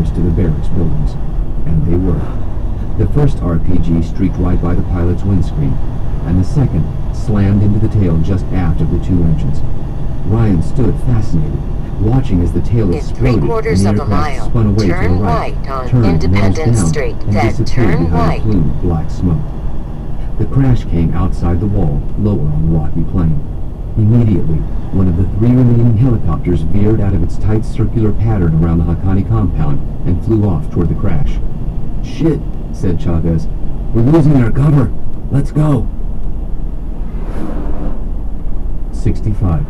stairs to the barracks buildings. And they were. The first RPG streaked right by the pilot's windscreen, and the second slammed into the tail just aft of the two engines. Ryan stood fascinated, watching as the tail exploded and the aircraft spun away to the right, turned Independence nose down, and disappeared behind a plume of black smoke. The crash came outside the wall, lower on the rocky plain. Immediately, one of the three remaining helicopters veered out of its tight circular pattern around the Haqqani compound and flew off toward the crash. "Shit," said Chavez. "We're losing our cover. Let's go." 65.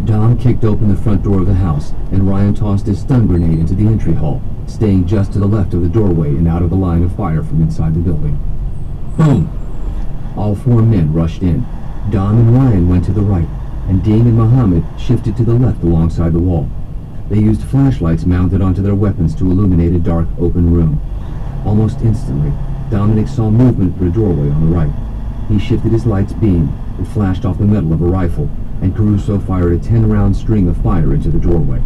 Dom kicked open the front door of the house, and Ryan tossed his stun grenade into the entry hall, staying just to the left of the doorway and out of the line of fire from inside the building. Boom! All four men rushed in. Dom and Ryan went to the right, and Ding and Mohammed shifted to the left alongside the wall. They used flashlights mounted onto their weapons to illuminate a dark, open room. Almost instantly, Dominic saw movement through a doorway on the right. He shifted his light's beam. It flashed off the metal of a rifle, and Caruso fired a 10-round string of fire into the doorway.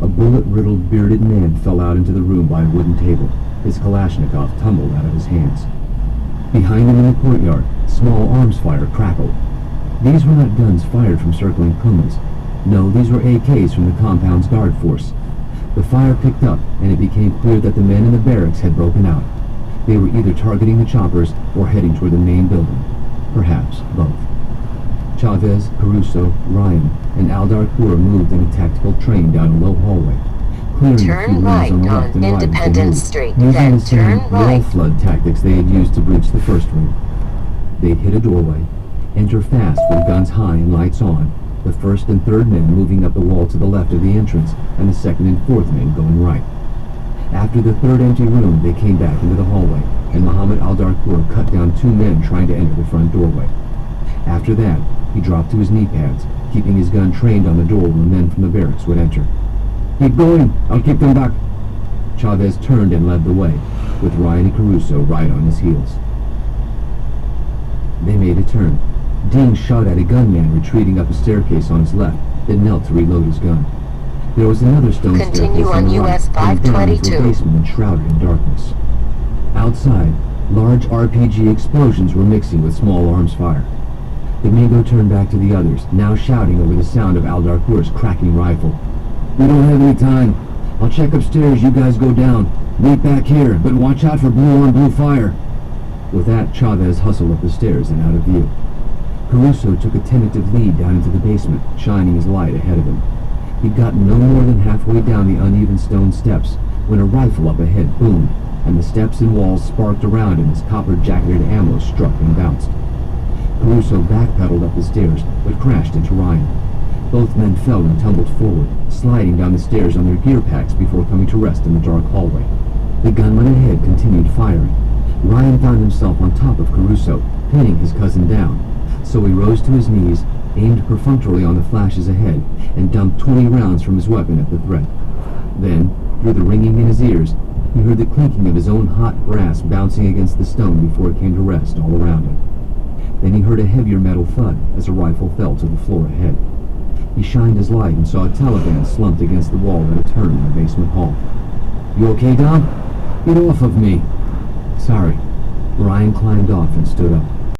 A bullet-riddled, bearded man fell out into the room by a wooden table. His Kalashnikov tumbled out of his hands. Behind him in the courtyard, small arms fire crackled. These were not guns fired from circling Pumas. No, these were AKs from the compound's guard force. The fire picked up, and it became clear that the men in the barracks had broken out. They were either targeting the choppers or heading toward the main building. Perhaps both. Chavez, Caruso, Ryan, and Aldar Kura moved in a tactical train down a low hallway, clearing a few rooms on the left and right as they moved, using the same wall flood tactics they had used to breach the first room. They'd hit a doorway, enter fast with guns high and lights on, the first and third men moving up the wall to the left of the entrance, and the second and fourth men going right. After the third empty room, they came back into the hallway, and Mohammed Al-Darkur cut down two men trying to enter the front doorway. After that, he dropped to his knee pads, keeping his gun trained on the door where men from the barracks would enter. "Keep going! I'll keep them back!" Chavez turned and led the way, with Ryan and Caruso right on his heels. They made a turn. Dean shot at a gunman retreating up a staircase on his left, then knelt to reload his gun. There was another stone staircase on the right, and down into a basement enshrouded in darkness. Outside, large RPG explosions were mixing with small arms fire. The Mingo turned back to the others, now shouting over the sound of Al-Darkur's cracking rifle. "We don't have any time. I'll check upstairs, you guys go down. Meet back here, but watch out for blue-on-blue fire." With that, Chavez hustled up the stairs and out of view. Caruso took a tentative lead down into the basement, shining his light ahead of him. He'd gotten no more than halfway down the uneven stone steps when a rifle up ahead boomed, and the steps and walls sparked around him as copper-jacketed ammo struck and bounced. Caruso backpedaled up the stairs, but crashed into Ryan. Both men fell and tumbled forward, sliding down the stairs on their gear packs before coming to rest in the dark hallway. The gunman ahead continued firing. Ryan found himself on top of Caruso, pinning his cousin down. So he rose to his knees, aimed perfunctorily on the flashes ahead, and dumped 20 rounds from his weapon at the threat. Then, through the ringing in his ears, he heard the clinking of his own hot brass bouncing against the stone before it came to rest all around him. Then he heard a heavier metal thud as a rifle fell to the floor ahead. He shined his light and saw a Taliban slumped against the wall at a turn in the basement hall. "You okay, Dom? Get off of me!" "Sorry." Ryan climbed off and stood up.